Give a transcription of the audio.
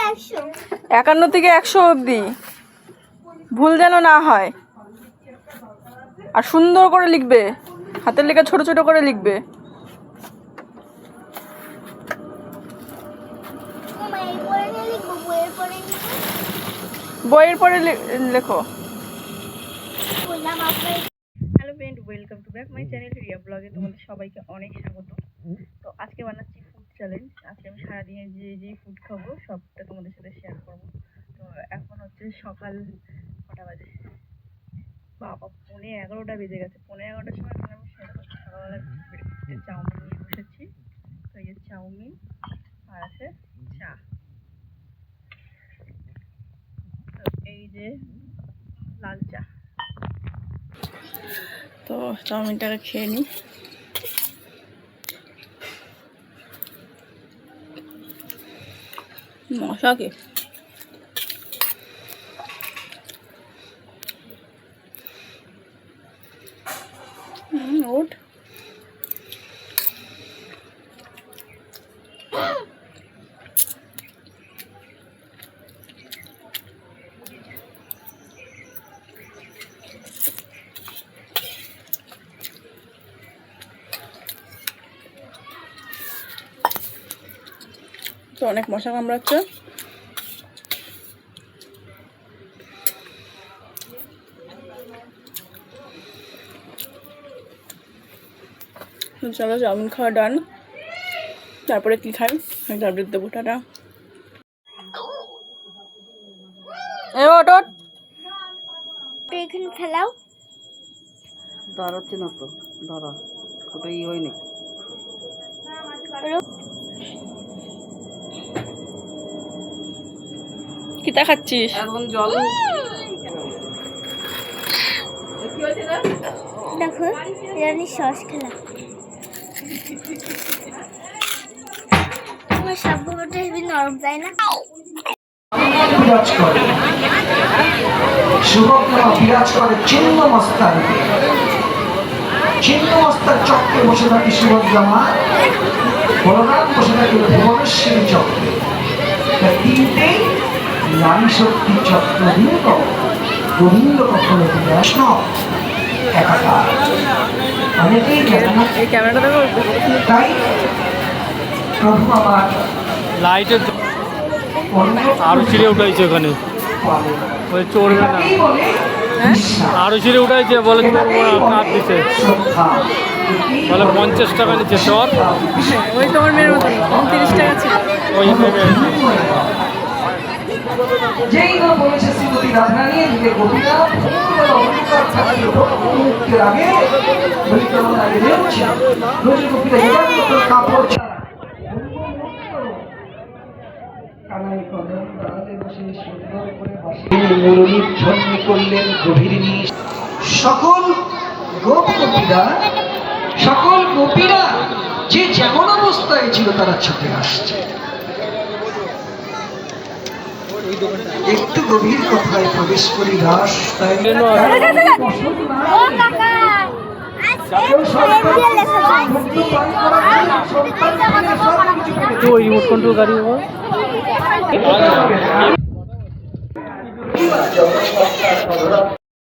51 থেকে 100 অবধি, ভুল যেন না হয়। আর সুন্দর করে লিখবে, হাতের লেখা ছোট ছোট করে লিখবে। বইয়ের পরে লেখো। Hello friend, welcome to back my channel Riya ব্লগে। তোমাদের সবাইকে অনেক স্বাগত। তো আজকে বানাচ্ছি ফুড চ্যালেঞ্জ। আজকে আমি সারাদিনে যে ফুড খাবো সবটা তোমাদের সাথে শেয়ার করবো। তো এখন হচ্ছে সকাল কটা বাজে, বাবা 11:15 বেজে গেছে। 11:15 সময় এখন আমি সকালবেলা চাউমিন নিয়ে বসেছি। তো এই যে চাউমিন আর আছে চা। তো এই যে লাল চা। তো চাউমিনটাকে খেয়ে নিই। মশা কি ওঠ। তো অনেক মশা কামড়াচ্ছে। চলো চাউমিন খাওয়া ডান, তারপরে কি খাই আপডেট দেবো। টাটা। এখানে ফেলাও, দাঁড়াচ্ছে না তো, দাঁড়া ওটা ই হয়নি। কি তা খাচ্ছিস? এখন জল দেখো রানি সস খেলা। আমার সবগুলোটা হেবি নরম, তাই না? বিরাজ করে শুভজ্ঞা বিরাজ করে ছিন্নমস্তার চক্রে বসে থাকি শুভজ্ঞা মা, বলরাম বসে থাকি ভুবনেশ্বরী চক্রে। তিনটেই নারী শক্তি চক্র নিয়ত গোবিন্দ কখনো কৃষ্ণ একাকার। অনেকেই তাই প্রভু আমার লাইটের আরো ছিঁড়ে উঠাইছে ওখানে, ওই চড়বে না, আরো ছিঁড়ে উঠাইছে বলে কাপ দিতে, বলে 50 টাকা নিচ্ছে চর। ওই তোমার মেয়ের মতন 30 টাকা ছিল। ওই যেই না বলেছে শ্রীমতী রাধারানী দিকে গোপীরা অন্ধকার থাকলে মুক্তির আগে বলিক্রমণ আগে রেউছে রোজ গোপীরা এবার কাপড় ছাড়া কানাই কদম দাঁড়াতে বসে সুন্দর করে বসে মুরলীর ধ্বনি করলেন গভীর নিশ। সকল গোপীরা যে যেমন অবস্থায় ছিল তারা ছুটে আসছে। একটু গভীর কথায় প্রবেশ করি রাস্তায়। গাড়ি